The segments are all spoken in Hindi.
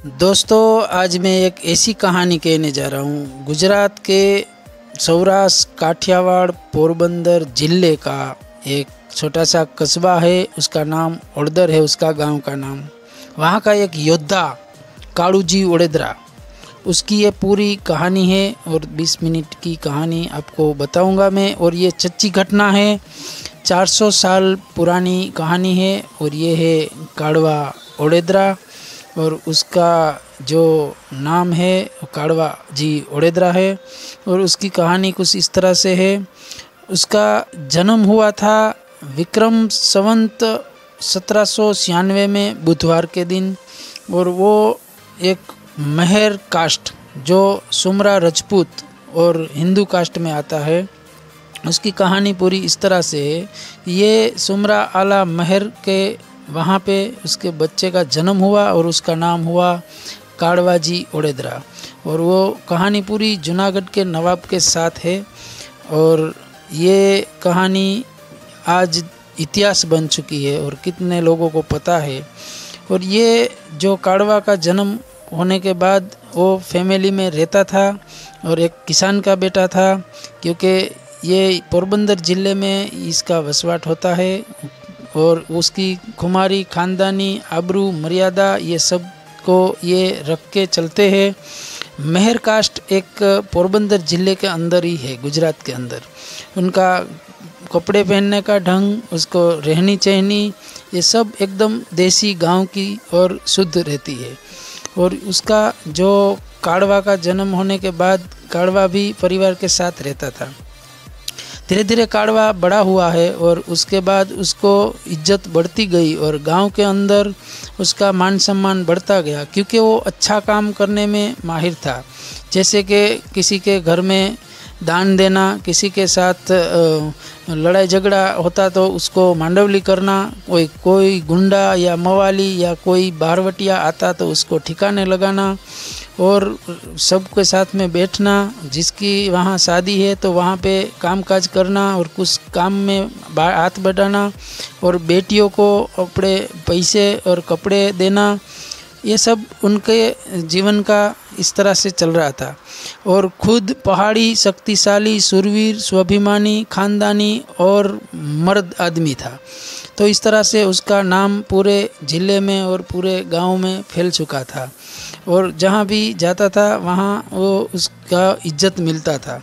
दोस्तों, आज मैं एक ऐसी कहानी कहने जा रहा हूँ। गुजरात के सौराष्ट्र, काठियावाड़, पोरबंदर जिले का एक छोटा सा कस्बा है। उसका नाम ओड़दर है, उसका गांव का नाम। वहाँ का एक योद्धा कालूजी ओड़ेदरा, उसकी ये पूरी कहानी है और 20 मिनट की कहानी आपको बताऊंगा मैं। और ये सच्ची घटना है, 400 साल पुरानी कहानी है। और ये है काड़वा ओड़ेदरा और उसका जो नाम है काड़वा जी ओड़ेदरा है। और उसकी कहानी कुछ इस तरह से है। उसका जन्म हुआ था विक्रम संवत 1796 में बुधवार के दिन। और वो एक मेहर कास्ट जो सुमरा राजपूत और हिंदू कास्ट में आता है, उसकी कहानी पूरी इस तरह से है। ये सुमरा आला मेहर के वहाँ पे उसके बच्चे का जन्म हुआ और उसका नाम हुआ काड़वा जी ओड़ेदरा। और वो कहानी पूरी जूनागढ़ के नवाब के साथ है। और ये कहानी आज इतिहास बन चुकी है और कितने लोगों को पता है। और ये जो काड़वा का जन्म होने के बाद वो फैमिली में रहता था और एक किसान का बेटा था, क्योंकि ये पोरबंदर ज़िले में इसका वसवाट होता है। और उसकी खुमारी, खानदानी आबरू, मर्यादा, ये सब को ये रख के चलते हैं। मेहर कास्ट एक पोरबंदर ज़िले के अंदर ही है, गुजरात के अंदर। उनका कपड़े पहनने का ढंग, उसको रहनी चहनी, ये सब एकदम देसी गांव की और शुद्ध रहती है। और उसका जो काड़वा का जन्म होने के बाद काड़वा भी परिवार के साथ रहता था। धीरे धीरे काड़वा बड़ा हुआ है और उसके बाद उसको इज्जत बढ़ती गई और गांव के अंदर उसका मान सम्मान बढ़ता गया, क्योंकि वो अच्छा काम करने में माहिर था। जैसे कि किसी के घर में दान देना, किसी के साथ लड़ाई झगड़ा होता तो उसको मांडवली करना, कोई गुंडा या मवाली या कोई बारवटिया आता तो उसको ठिकाने लगाना, और सबके साथ में बैठना। जिसकी वहाँ शादी है तो वहाँ पे कामकाज करना और कुछ काम में हाथ बढ़ाना, और बेटियों को अपने पैसे और कपड़े देना। ये सब उनके जीवन का इस तरह से चल रहा था। और खुद पहाड़ी, शक्तिशाली, शूरवीर, स्वाभिमानी, खानदानी और मर्द आदमी था। तो इस तरह से उसका नाम पूरे ज़िले में और पूरे गांव में फैल चुका था। और जहाँ भी जाता था वहाँ वो उसका इज्जत मिलता था।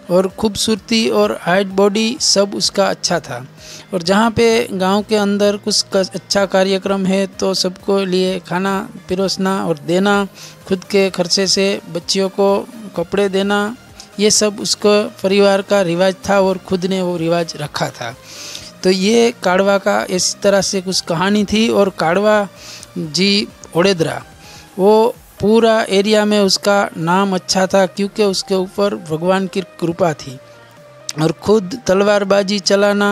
और खूबसूरती और हाइट, बॉडी सब उसका अच्छा था। और जहाँ पे गांव के अंदर कुछ अच्छा कार्यक्रम है तो सबको लिए खाना पिरोसना और देना, खुद के खर्चे से बच्चियों को कपड़े देना, ये सब उसको परिवार का रिवाज था और खुद ने वो रिवाज रखा था। तो ये काड़वा का इस तरह से कुछ कहानी थी। और काड़वा जी ओड़ेदरा, वो पूरा एरिया में उसका नाम अच्छा था, क्योंकि उसके ऊपर भगवान की कृपा थी। और खुद तलवारबाजी चलाना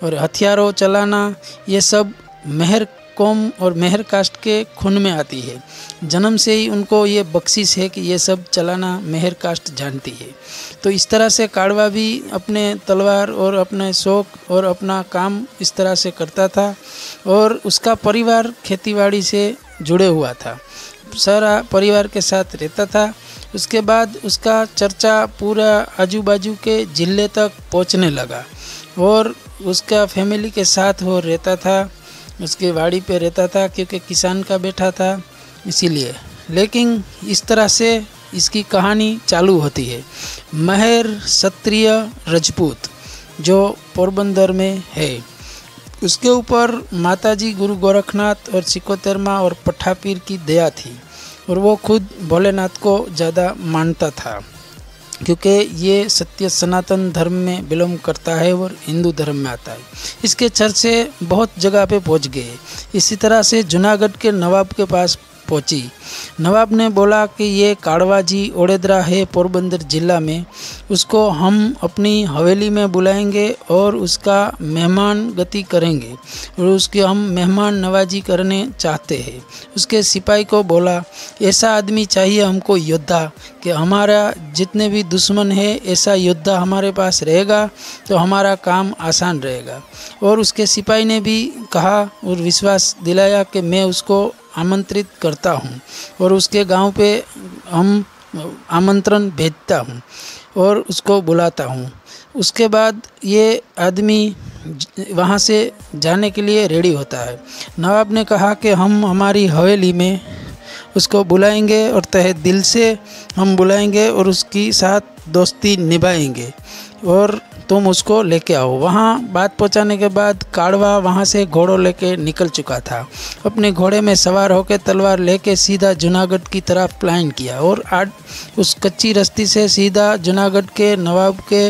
और हथियारों चलाना, ये सब मेहर कौम और मेहर कास्ट के खून में आती है। जन्म से ही उनको ये बख्शिश है कि ये सब चलाना मेहर कास्ट जानती है। तो इस तरह से काड़वा भी अपने तलवार और अपने शौक और अपना काम इस तरह से करता था। और उसका परिवार खेतीबाड़ी से जुड़े हुआ था, सारा परिवार के साथ रहता था। उसके बाद उसका चर्चा पूरा आजू बाजू के ज़िले तक पहुंचने लगा। और उसका फैमिली के साथ वो रहता था, उसके वाड़ी पे रहता था, क्योंकि किसान का बेटा था इसीलिए। लेकिन इस तरह से इसकी कहानी चालू होती है। मेहर क्षत्रिय राजपूत जो पोरबंदर में है, उसके ऊपर माताजी गुरु गोरखनाथ और सिकोतेरमा और पठापीर की दया थी। और वो खुद भोलेनाथ को ज़्यादा मानता था, क्योंकि ये सत्य सनातन धर्म में बिलोंग करता है और हिंदू धर्म में आता है। इसके चर्चे बहुत जगह पे पहुंच गए। इसी तरह से जूनागढ़ के नवाब के पास पहुंची। नवाब ने बोला कि ये काड़वा जी ओड़ेदरा है पोरबंदर ज़िला में, उसको हम अपनी हवेली में बुलाएंगे और उसका मेहमान गति करेंगे और उसकी हम मेहमान नवाजी करने चाहते हैं। उसके सिपाही को बोला, ऐसा आदमी चाहिए हमको योद्धा, कि हमारा जितने भी दुश्मन है ऐसा योद्धा हमारे पास रहेगा तो हमारा काम आसान रहेगा। और उसके सिपाही ने भी कहा और विश्वास दिलाया कि मैं उसको आमंत्रित करता हूँ और उसके गांव पे हम आमंत्रण भेजता हूँ और उसको बुलाता हूँ। उसके बाद ये आदमी वहाँ से जाने के लिए रेडी होता है। नवाब ने कहा कि हम हमारी हवेली में उसको बुलाएंगे और तहे दिल से हम बुलाएंगे और उसकी साथ दोस्ती निभाएंगे और तुम उसको लेके आओ। वहाँ बात पहुँचाने के बाद काड़वा वहाँ से घोड़ों लेके निकल चुका था। अपने घोड़े में सवार होकर तलवार लेके सीधा जूनागढ़ की तरफ प्लान किया और आज उस कच्ची रास्ते से सीधा जूनागढ़ के नवाब के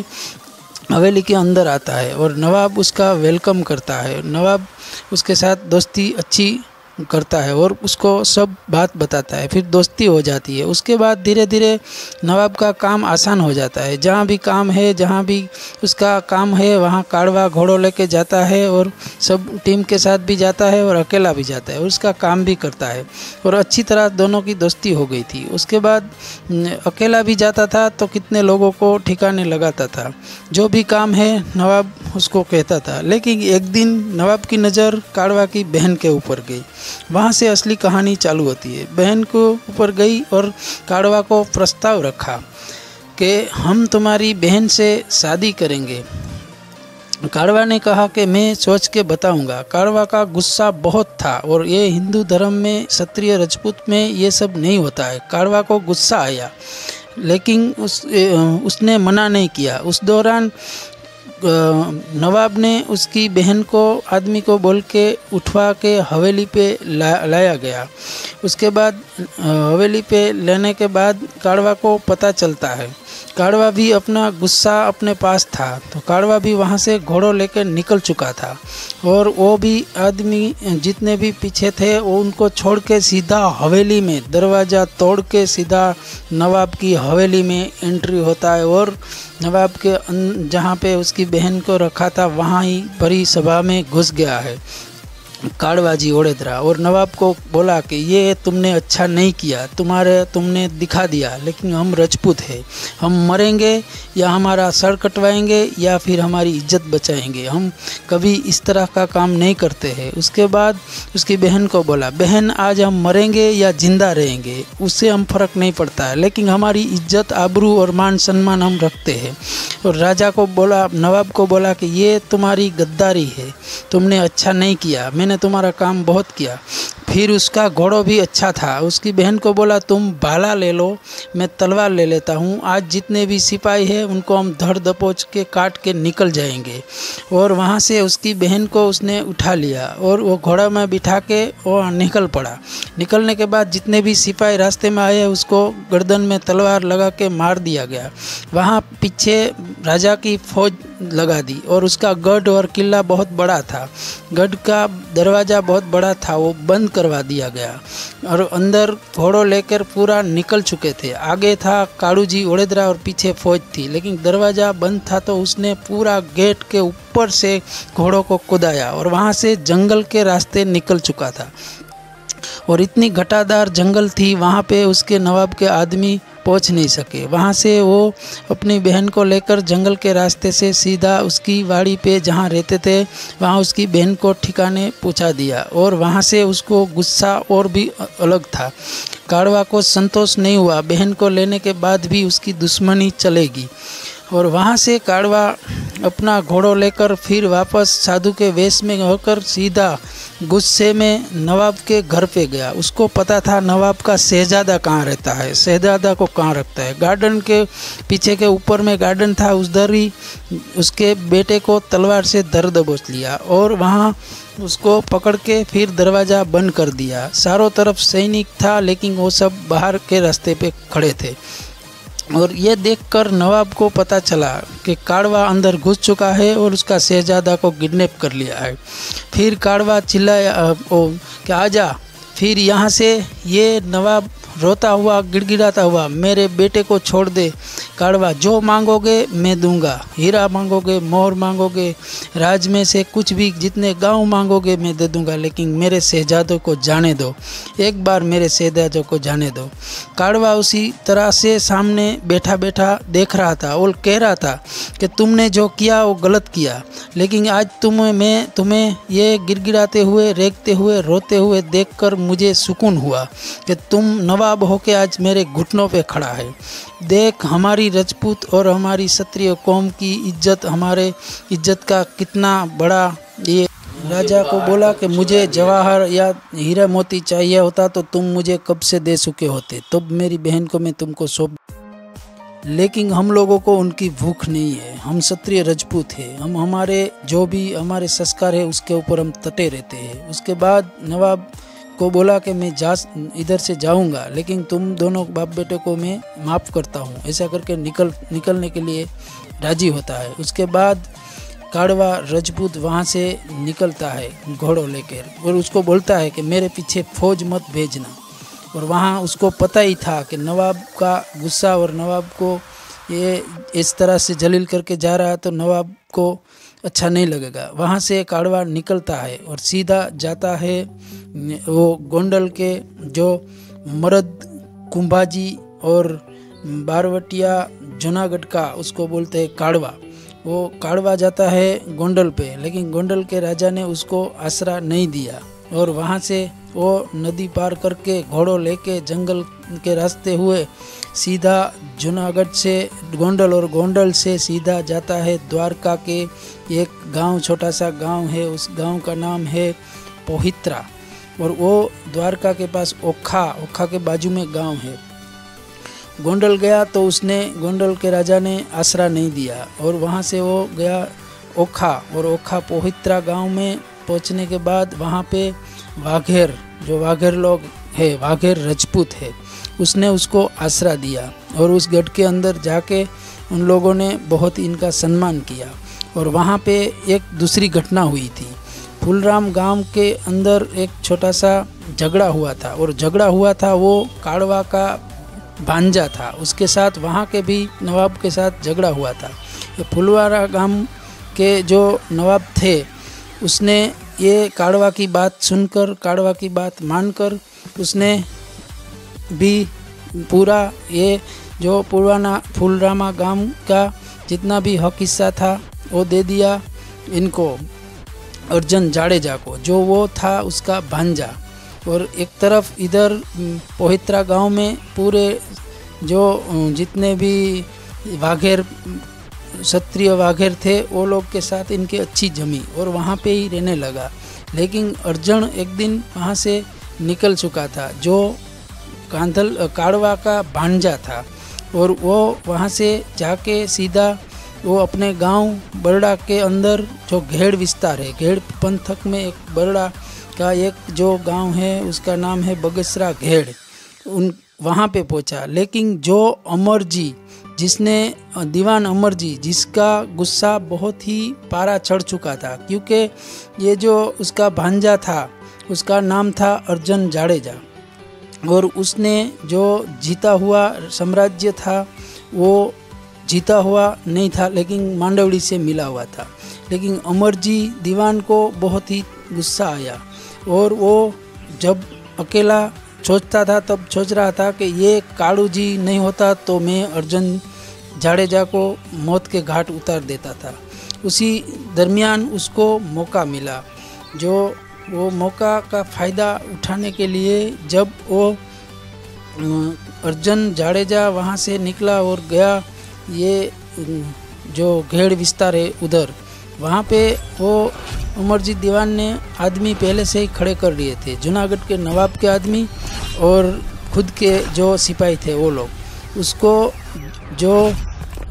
हवेली के अंदर आता है और नवाब उसका वेलकम करता है। नवाब उसके साथ दोस्ती अच्छी करता है और उसको सब बात बताता है, फिर दोस्ती हो जाती है। उसके बाद धीरे धीरे नवाब का काम आसान हो जाता है। जहाँ भी काम है, जहाँ भी उसका काम है, वहाँ काड़वा घोड़ों लेके जाता है और सब टीम के साथ भी जाता है और अकेला भी जाता है और उसका काम भी करता है और अच्छी तरह दोनों की दोस्ती हो गई थी। उसके बाद अकेला भी जाता था तो कितने लोगों को ठिकाने लगाता था। जो भी काम है नवाब उसको कहता था। लेकिन एक दिन नवाब की नज़र काड़वा की बहन के ऊपर गई। वहाँ से असली कहानी चालू होती है। बहन को ऊपर गई और काड़वा को प्रस्ताव रखा कि हम तुम्हारी बहन से शादी करेंगे। काड़वा ने कहा कि मैं सोच के बताऊंगा। काड़वा का गुस्सा बहुत था और ये हिंदू धर्म में, क्षत्रिय राजपूत में ये सब नहीं होता है। काड़वा को गुस्सा आया लेकिन उसने मना नहीं किया। उस दौरान नवाब ने उसकी बहन को आदमी को बोल के उठवा के हवेली पे लाया गया। उसके बाद हवेली पे लेने के बाद काड़वा को पता चलता है। काड़वा भी अपना गुस्सा अपने पास था तो काड़वा भी वहाँ से घोड़ों लेकर निकल चुका था और वो भी आदमी जितने भी पीछे थे वो उनको छोड़ के सीधा हवेली में दरवाज़ा तोड़ के सीधा नवाब की हवेली में एंट्री होता है और नवाब के जहाँ पे उसकी बहन को रखा था वहाँ ही बड़ी सभा में घुस गया है काड़वाजी ओडेदरा और नवाब को बोला कि ये तुमने अच्छा नहीं किया, तुमने दिखा दिया, लेकिन हम राजपूत हैं, हम मरेंगे या हमारा सर कटवाएंगे या फिर हमारी इज्जत बचाएंगे, हम कभी इस तरह का काम नहीं करते हैं। उसके बाद उसकी बहन को बोला, बहन आज हम मरेंगे या जिंदा रहेंगे उससे हम फर्क नहीं पड़ता है, लेकिन हमारी इज्जत आबरू और मान सम्मान हम रखते हैं। और राजा को बोला, नवाब को बोला कि ये तुम्हारी गद्दारी है, तुमने अच्छा नहीं किया, मैंने तुम्हारा काम बहुत किया। फिर उसका घोड़ो भी अच्छा था। उसकी बहन को बोला तुम भाला ले लो, मैं तलवार ले लेता हूँ, आज जितने भी सिपाही हैं उनको हम धड़ दबोच के काट के निकल जाएंगे। और वहाँ से उसकी बहन को उसने उठा लिया और वो घोड़ा में बिठा के वो निकल पड़ा। निकलने के बाद जितने भी सिपाही रास्ते में आए उसको गर्दन में तलवार लगा के मार दिया गया। वहाँ पीछे राजा की फौज लगा दी और उसका गढ़ और किला बहुत बड़ा था, गढ़ का दरवाज़ा बहुत बड़ा था, वो बंद करवा दिया गया और अंदर घोड़ों लेकर पूरा निकल चुके थे। आगे था काड़ूजी ओडेदरा और पीछे फौज थी, लेकिन दरवाज़ा बंद था तो उसने पूरा गेट के ऊपर से घोड़ों को कुदाया और वहाँ से जंगल के रास्ते निकल चुका था। और इतनी घटादार जंगल थी, वहाँ पे उसके नवाब के आदमी पहुंच नहीं सके। वहाँ से वो अपनी बहन को लेकर जंगल के रास्ते से सीधा उसकी वाड़ी पे जहाँ रहते थे वहाँ उसकी बहन को ठिकाने पहुँचा दिया। और वहाँ से उसको गुस्सा और भी अलग था। काड़वा को संतोष नहीं हुआ, बहन को लेने के बाद भी उसकी दुश्मनी चलेगी। और वहाँ से काड़वा अपना घोड़ों लेकर फिर वापस साधु के वेश में होकर सीधा गुस्से में नवाब के घर पे गया। उसको पता था नवाब का शहजादा कहाँ रहता है, शहजादा को कहाँ रखता है। गार्डन के पीछे के ऊपर में गार्डन था, उधर ही उसके बेटे को तलवार से धर दबोच लिया और वहाँ उसको पकड़ के फिर दरवाज़ा बंद कर दिया। चारों तरफ सैनिक था लेकिन वो सब बाहर के रास्ते पे खड़े थे। और ये देखकर नवाब को पता चला कि काड़वा अंदर घुस चुका है और उसका शहजादा को किडनैप कर लिया है। फिर काड़वा चिल्लाया कि आजा। फिर यहाँ से ये नवाब रोता हुआ गिड़गिड़ाता हुआ, मेरे बेटे को छोड़ दे काड़वा, जो मांगोगे मैं दूंगा, हीरा मांगोगे, मोहर मांगोगे, राज में से कुछ भी जितने गांव मांगोगे मैं दे दूंगा, लेकिन मेरे शहजादों को जाने दो, एक बार मेरे शहजादों को जाने दो। काड़वा उसी तरह से सामने बैठा बैठा देख रहा था और कह रहा था कि तुमने जो किया वो गलत किया, लेकिन आज तुम्हें ये गिड़गिड़ाते हुए, रेंगते हुए, रोते हुए देखकर मुझे सुकून हुआ कि तुम नवाब होके आज मेरे घुटनों पे खड़ा है। देख हमारी राजपूत और हमारी क्षत्रिय कौम की इज्जत, हमारे इज्जत का कितना बड़ा ये। राजा को बोला कि मुझे जवाहर या हीरा मोती चाहिए होता तो तुम मुझे कब से दे चुके होते, तब मेरी बहन को मैं तुमको सौंप, लेकिन हम लोगों को उनकी भूख नहीं है, हम क्षत्रिय राजपूत हैं, हम हमारे जो भी हमारे संस्कार है उसके ऊपर हम तटे रहते हैं। उसके बाद नवाब को बोला कि मैं इधर से जाऊंगा, लेकिन तुम दोनों बाप बेटे को मैं माफ़ करता हूँ, ऐसा करके निकलने के लिए राजी होता है। उसके बाद काड़वा राजपूत वहाँ से निकलता है घोड़ों लेकर और उसको बोलता है कि मेरे पीछे फौज मत भेजना। और वहाँ उसको पता ही था कि नवाब का गुस्सा और नवाब को ये इस तरह से जलील करके जा रहा है तो नवाब को अच्छा नहीं लगेगा। वहाँ से काड़वा निकलता है और सीधा जाता है वो गोंडल के जो मर्द कुंभाजी और बारवटिया जूनागढ़ का, उसको बोलते हैं काड़वा। वो काड़वा जाता है गोंडल पे, लेकिन गोंडल के राजा ने उसको आसरा नहीं दिया और वहाँ से वो नदी पार करके घोड़ों लेके जंगल के रास्ते हुए सीधा जूनागढ़ से गोंडल और गोंडल से सीधा जाता है द्वारका के एक गांव, छोटा सा गांव है, उस गांव का नाम है पोहित्रा। और वो द्वारका के पास ओखा के बाजू में गांव है। गोंडल गया तो उसने गोंडल के राजा ने आसरा नहीं दिया और वहाँ से वो गया ओखा, और ओखा पोहित्रा गांव में पहुँचने के बाद वहाँ पे वाघेर, जो वाघेर लोग है, वाघेर राजपूत है, उसने उसको आसरा दिया और उस गढ़ के अंदर जाके उन लोगों ने बहुत इनका सम्मान किया। और वहाँ पे एक दूसरी घटना हुई थी। फूलराम गांव के अंदर एक छोटा सा झगड़ा हुआ था और झगड़ा हुआ था वो काड़वा का भांजा था, उसके साथ वहाँ के भी नवाब के साथ झगड़ा हुआ था। ये फुलवारा गांव के जो नवाब थे उसने ये काड़वा की बात सुनकर, काड़वा की बात मानकर उसने भी पूरा ये जो पुराना फूलरामा गांव का जितना भी हक हिस्सा था वो दे दिया इनको, अर्जन जाडेजा को, जो वो था उसका भांजा। और एक तरफ इधर पोहित्रा गांव में पूरे जो जितने भी वाघेर क्षत्रिय वाघेर थे वो लोग के साथ इनके अच्छी जमी और वहाँ पे ही रहने लगा। लेकिन अर्जन एक दिन वहाँ से निकल चुका था, जो काड़वा का भांजा था, और वो वहाँ से जाके सीधा वो अपने गांव बरड़ा के अंदर जो घेड़ विस्तार है, घेड़ पंथक में एक बरड़ा का एक जो गांव है उसका नाम है बगसरा घेड़, वहाँ पे पहुँचा। लेकिन जो अमर जी, जिसने दीवान अमर जी, जिसका गुस्सा बहुत ही पारा चढ़ चुका था, क्योंकि ये जो उसका भांजा था उसका नाम था अर्जन जाडेजा, और उसने जो जीता हुआ साम्राज्य था वो जीता हुआ नहीं था लेकिन मांडवड़ी से मिला हुआ था। लेकिन अमर जी दीवान को बहुत ही गुस्सा आया और वो जब अकेला सोचता था तब सोच रहा था कि ये काड़ू जी नहीं होता तो मैं अर्जन जाडेजा को मौत के घाट उतार देता था। उसी दरमियान उसको मौका मिला, जो वो मौका का फ़ायदा उठाने के लिए जब वो अर्जन जाडेजा वहाँ से निकला और गया ये जो घेड़ विस्तार है उधर, वहाँ पे वो अमरजीत दीवान ने आदमी पहले से ही खड़े कर लिए थे, जूनागढ़ के नवाब के आदमी और खुद के जो सिपाही थे वो लोग। उसको जो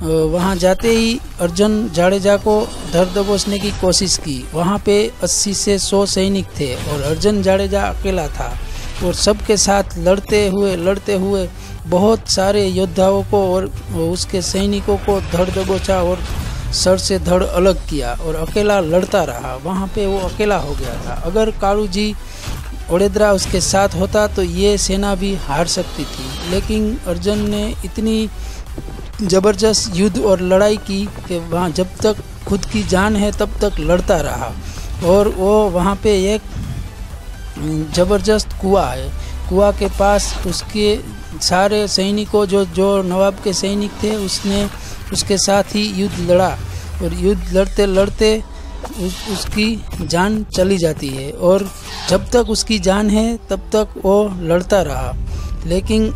वहाँ जाते ही अर्जन जाडेजा को धर दबोचने की कोशिश की। वहाँ पे 80 से 100 सैनिक थे और अर्जन जाडेजा अकेला था और सबके साथ लड़ते हुए बहुत सारे योद्धाओं को और उसके सैनिकों को धड़ दबोचा और सर से धड़ अलग किया और अकेला लड़ता रहा। वहाँ पे वो अकेला हो गया था। अगर काड़ू जी ओडेदरा उसके साथ होता तो ये सेना भी हार सकती थी, लेकिन अर्जुन ने इतनी ज़बरदस्त युद्ध और लड़ाई की कि वहाँ जब तक खुद की जान है तब तक लड़ता रहा। और वो वहाँ पे एक ज़बरदस्त कुआं है, कुआं के पास उसके सारे सैनिकों जो नवाब के सैनिक थे उसने उसके साथ ही युद्ध लड़ा, और युद्ध लड़ते लड़ते उसकी जान चली जाती है। और जब तक उसकी जान है तब तक वो लड़ता रहा, लेकिन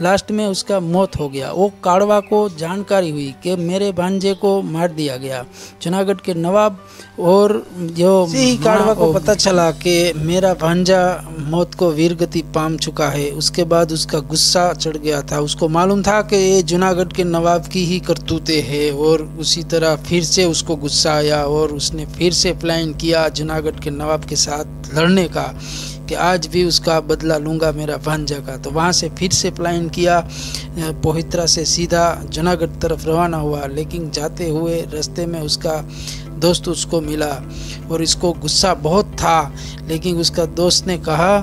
लास्ट में उसका मौत हो गया। वो काड़वा को जानकारी हुई कि मेरे भांजे को मार दिया गया, जूनागढ़ के नवाब और जो काड़वा को पता चला कि मेरा भांजा मौत को वीरगति पाम चुका है, उसके बाद उसका गुस्सा चढ़ गया था। उसको मालूम था कि ये जूनागढ़ के नवाब की ही करतूतें हैं, और उसी तरह फिर से उसको गुस्सा आया और उसने फिर से प्लान किया जूनागढ़ के नवाब के साथ लड़ने का कि आज भी उसका बदला लूँगा मेरा भांजा का। तो वहाँ से फिर से प्लान किया, पोहित्रा से सीधा जूनागढ़ तरफ रवाना हुआ। लेकिन जाते हुए रास्ते में उसका दोस्त उसको मिला और इसको गुस्सा बहुत था, लेकिन उसका दोस्त ने कहा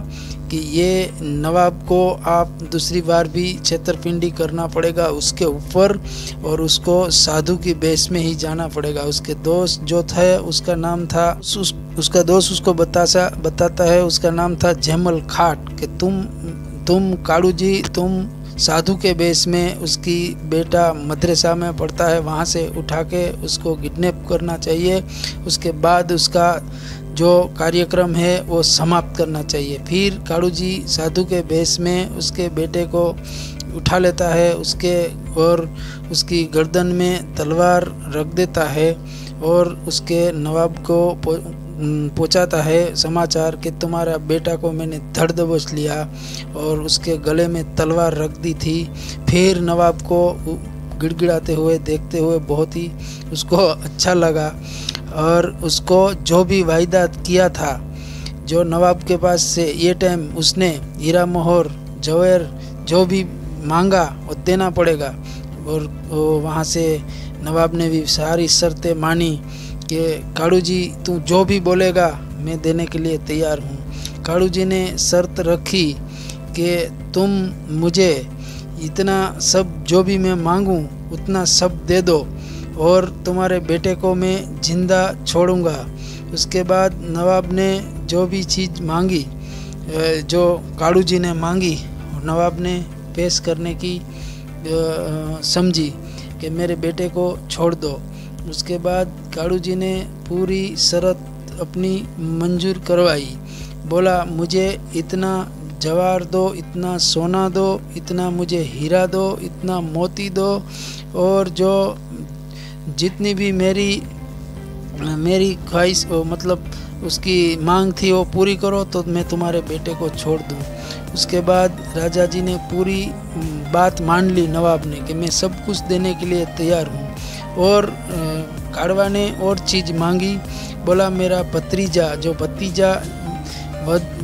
कि ये नवाब को आप दूसरी बार भी छेतरपिंडी करना पड़ेगा उसके ऊपर, और उसको साधु की बेस में ही जाना पड़ेगा। उसके दोस्त जो था उसका नाम था उसका दोस्त उसको बताता है उसका नाम था जैमल खाट कि तुम काड़ू जी तुम साधु के बेस में, उसकी बेटा मदरसा में पढ़ता है, वहाँ से उठा के उसको किडनैप करना चाहिए, उसके बाद उसका जो कार्यक्रम है वो समाप्त करना चाहिए। फिर काड़ू जी साधु के बेस में उसके बेटे को उठा लेता है और उसकी गर्दन में तलवार रख देता है और उसके नवाब को पहुंचाता है समाचार कि तुम्हारा बेटा को मैंने धड़ दबोच लिया, और उसके गले में तलवार रख दी थी। फिर नवाब को गिड़गिड़ाते हुए देखते हुए बहुत ही उसको अच्छा लगा, और उसको जो भी वायदा किया था जो नवाब के पास से ये टाइम उसने हीरा मोहर जवेर जो भी मांगा वो देना पड़ेगा। और वहाँ से नवाब ने भी सारी शर्तें मानी कि काड़ू जी तू जो भी बोलेगा मैं देने के लिए तैयार हूँ। काड़ू जी ने शर्त रखी कि तुम मुझे इतना सब जो भी मैं मांगूँ उतना सब दे दो, और तुम्हारे बेटे को मैं जिंदा छोड़ूंगा। उसके बाद नवाब ने जो भी चीज़ मांगी जो काड़ू जी ने मांगी, नवाब ने पेश करने की समझी कि मेरे बेटे को छोड़ दो। उसके बाद काड़ू जी ने पूरी शर्त अपनी मंजूर करवाई, बोला मुझे इतना जवार दो, इतना सोना दो, इतना मुझे हीरा दो, इतना मोती दो, और जो जितनी भी मेरी ख्वाहिश मतलब उसकी मांग थी वो पूरी करो तो मैं तुम्हारे बेटे को छोड़ दूँ। उसके बाद राजा जी ने पूरी बात मान ली नवाब ने कि मैं सब कुछ देने के लिए तैयार हूँ। और काड़वा ने और चीज़ मांगी, बोला मेरा भतीजा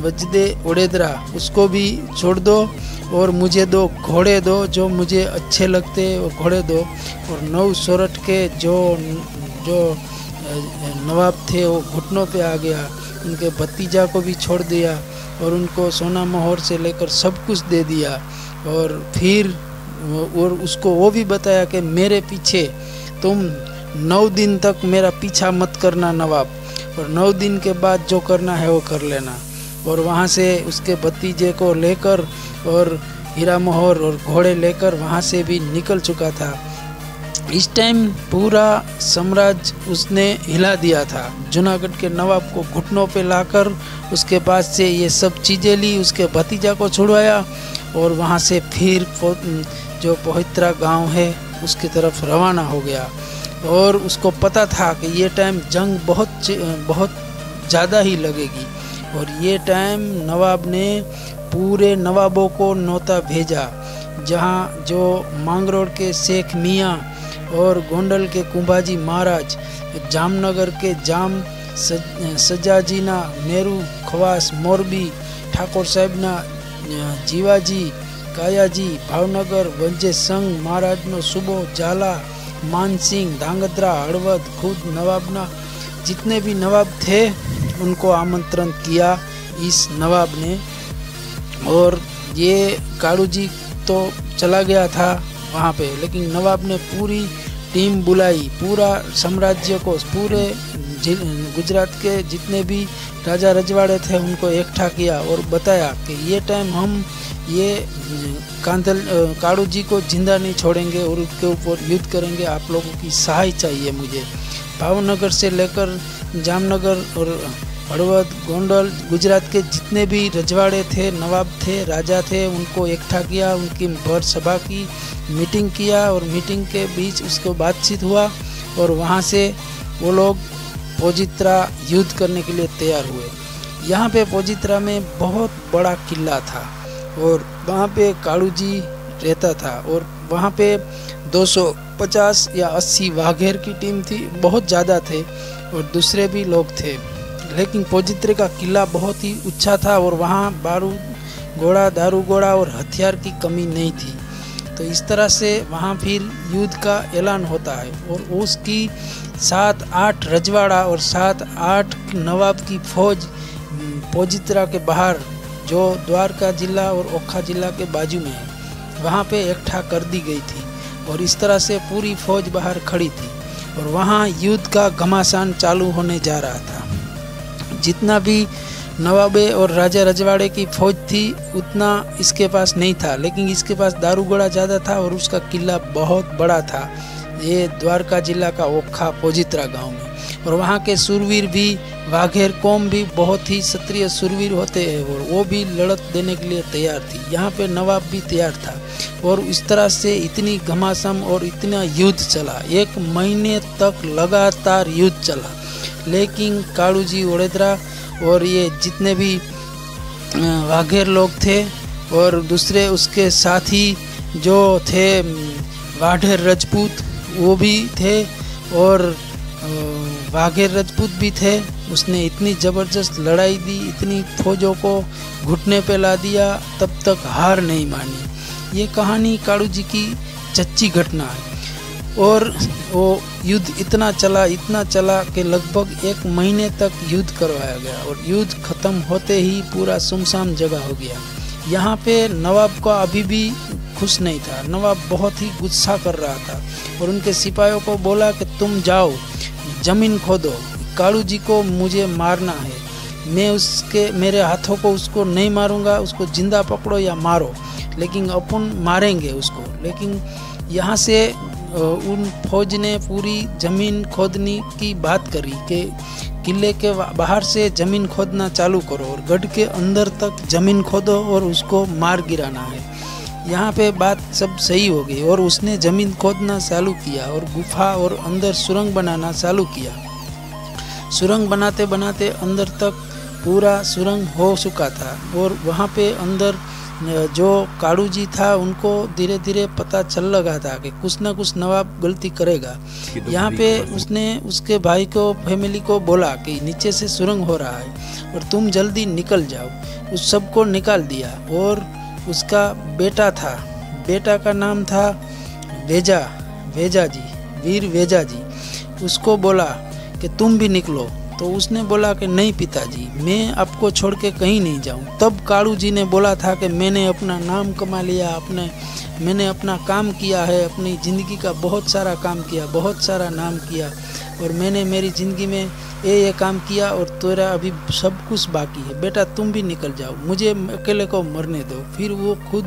वजदे ओडेदरा उसको भी छोड़ दो, और मुझे 2 घोड़े दो जो मुझे अच्छे लगते वो घोड़े दो, और 9 सोरठ के जो नवाब थे वो घुटनों पे आ गया, उनके भतीजा को भी छोड़ दिया और उनको सोना मोहर से लेकर सब कुछ दे दिया। और फिर उसको वो भी बताया कि मेरे पीछे तुम 9 दिन तक मेरा पीछा मत करना नवाब, और 9 दिन के बाद जो करना है वो कर लेना। और वहाँ से उसके भतीजे को लेकर और हीरा मोहर और घोड़े लेकर वहाँ से भी निकल चुका था। इस टाइम पूरा साम्राज्य उसने हिला दिया था। जूनागढ़ के नवाब को घुटनों पे लाकर उसके पास से ये सब चीज़ें ली, उसके भतीजा को छुड़वाया, और वहाँ से फिर जो पोहित्रा गांव है उसकी तरफ रवाना हो गया। और उसको पता था कि ये टाइम जंग बहुत ज़्यादा ही लगेगी, और ये टाइम नवाब ने पूरे नवाबों को न्योता भेजा, जहाँ जो मांगरोड़ के शेख मियाँ और गोंडल के कुंभाजी महाराज, जामनगर के जाम सजाजीना मेरू खवास मोरबी ठाकुर साहेबना जीवाजी कायाजी भावनगर वंजे संघ महाराजनो सुबो झाला मानसिंह धांगध्रा हड़वद खुद नवाबना जितने भी नवाब थे उनको आमंत्रण किया इस नवाब ने। और ये कालू जी तो चला गया था वहाँ पे, लेकिन नवाब ने पूरी टीम बुलाई, पूरा साम्राज्य को, पूरे गुजरात के जितने भी राजा रजवाड़े थे उनको इकट्ठा किया और बताया कि ये टाइम हम ये कालू जी को जिंदा नहीं छोड़ेंगे और उसके ऊपर युद्ध करेंगे, आप लोगों की सहाय चाहिए मुझे। भावनगर से लेकर जामनगर और हड़वद, गोंडल, गुजरात के जितने भी रजवाड़े थे, नवाब थे, राजा थे, उनको इकट्ठा किया, उनकी भर सभा की मीटिंग किया और मीटिंग के बीच उसको बातचीत हुआ और वहाँ से वो लोग पोजित्रा युद्ध करने के लिए तैयार हुए। यहाँ पे पोजित्रा में बहुत बड़ा किला था और वहाँ पे कालू जी रहता था और वहाँ पे 250 या 80 वाघेर की टीम थी, बहुत ज़्यादा थे और दूसरे भी लोग थे। लेकिन पोजित्रे का किला बहुत ही ऊंचा था और वहाँ बारूद घोड़ा, दारू घोड़ा और हथियार की कमी नहीं थी। तो इस तरह से वहाँ फिर युद्ध का ऐलान होता है और उसकी 7-8 रजवाड़ा और 7-8 नवाब की फौज पोजित्रा के बाहर, जो द्वारका जिला और ओखा जिला के बाजू में है, वहाँ पे इकट्ठा कर दी गई थी और इस तरह से पूरी फौज बाहर खड़ी थी और वहाँ युद्ध का घमासान चालू होने जा रहा था। जितना भी नवाबे और राजा रजवाड़े की फौज थी उतना इसके पास नहीं था, लेकिन इसके पास दारू घोड़ा ज़्यादा था और उसका किला बहुत बड़ा था, ये द्वारका जिला का ओखा पोजित्रा गांव में। और वहाँ के सूरवीर भी, वाघेर कौम भी बहुत ही क्षत्रिय सूरवीर होते हैं और वो भी लड़त देने के लिए तैयार थी। यहाँ पे नवाब भी तैयार था और इस तरह से इतनी घमासान और इतना युद्ध चला, 1 महीने तक लगातार युद्ध चला। लेकिन कालू जी ओडेद्रा और ये जितने भी वाघेर लोग थे और दूसरे उसके साथी जो थे वाढ़ेर राजपूत, वो भी थे और वाघेर राजपूत भी थे। उसने इतनी ज़बरदस्त लड़ाई दी, इतनी फौजों को घुटने पे ला दिया, तब तक हार नहीं मानी। ये कहानी कालू जी की सच्ची घटना है और वो युद्ध इतना चला कि लगभग 1 महीने तक युद्ध करवाया गया और युद्ध खत्म होते ही पूरा सुनसान जगह हो गया। यहाँ पे नवाब का अभी भी खुश नहीं था, नवाब बहुत ही गुस्सा कर रहा था और उनके सिपाहियों को बोला कि तुम जाओ जमीन खोदो, कालू जी को मुझे मारना है, मैं मेरे हाथों को उसको नहीं मारूंगा, उसको जिंदा पकड़ो या मारो, लेकिन अपन मारेंगे उसको। लेकिन यहाँ से उन फौज ने पूरी ज़मीन खोदने की बात करी कि किले के बाहर से ज़मीन खोदना चालू करो और गढ़ के अंदर तक ज़मीन खोदो और उसको मार गिराना है। यहाँ पे बात सब सही हो गई और उसने ज़मीन खोदना चालू किया और गुफा और अंदर सुरंग बनाना चालू किया। सुरंग बनाते बनाते अंदर तक पूरा सुरंग हो चुका था और वहाँ पे अंदर जो कालू जी था उनको धीरे धीरे पता चल लगा था कि कुछ ना कुछ नवाब गलती करेगा। यहाँ पे उसने उसके भाई को, फैमिली को बोला कि नीचे से सुरंग हो रहा है और तुम जल्दी निकल जाओ। उस सबको निकाल दिया और उसका बेटा था, बेटा का नाम था वेजा जी, वीर वेजा जी। उसको बोला कि तुम भी निकलो, तो उसने बोला कि नहीं पिताजी, मैं आपको छोड़ के कहीं नहीं जाऊं। तब कालू जी ने बोला था कि मैंने अपना नाम कमा लिया, मैंने अपना काम किया है, अपनी ज़िंदगी का बहुत सारा काम किया, बहुत सारा नाम किया और मैंने मेरी ज़िंदगी में ये काम किया और तेरा अभी सब कुछ बाकी है, बेटा तुम भी निकल जाओ, मुझे अकेले को मरने दो। फिर वो खुद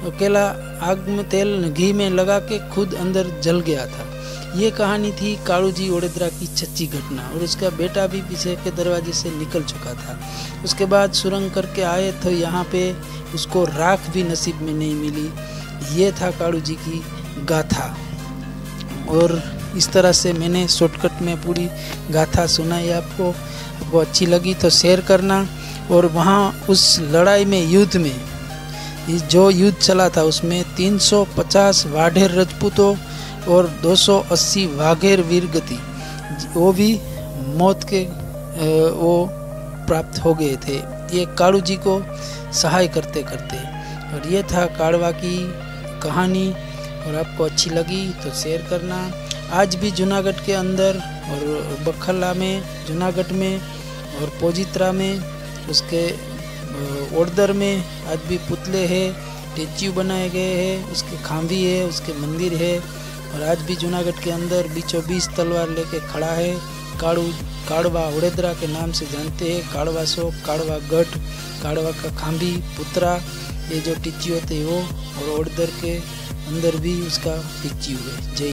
अकेला आग में तेल घी में लगा के खुद अंदर जल गया था। ये कहानी थी कालू जी ओडेद्रा की सच्ची घटना और उसका बेटा भी पीछे के दरवाजे से निकल चुका था। उसके बाद सुरंग करके आए तो यहाँ पे उसको राख भी नसीब में नहीं मिली। ये था कालू जी की गाथा और इस तरह से मैंने शॉर्टकट में पूरी गाथा सुनाई आपको। वो अच्छी लगी तो शेयर करना। और वहाँ उस लड़ाई में, युद्ध में, जो युद्ध चला था उसमें 350 वाढ़ेर राजपूतों और 280 वाघेर वीरगति वो भी मौत के वो प्राप्त हो गए थे, ये कालू जी को सहाय करते करते। और ये था काड़वा की कहानी और आपको अच्छी लगी तो शेयर करना। आज भी जूनागढ़ के अंदर और बखला में, जूनागढ़ में और पोजित्रा में उसके ओड़दर में आज भी पुतले हैं, स्टेच्यू बनाए गए हैं, उसके खांभी है, उसके मंदिर है। और आज भी जूनागढ़ के अंदर बीचों बीच तलवार लेके खड़ा है। काड़वा वडोदरा के नाम से जानते हैं। काड़वा शोक, काड़वा गढ़, काड़वा का खांभी, पुतरा, ये जो टिच्यू होते हैं वो, और ओड़दर के अंदर भी उसका टिच्यू है। जय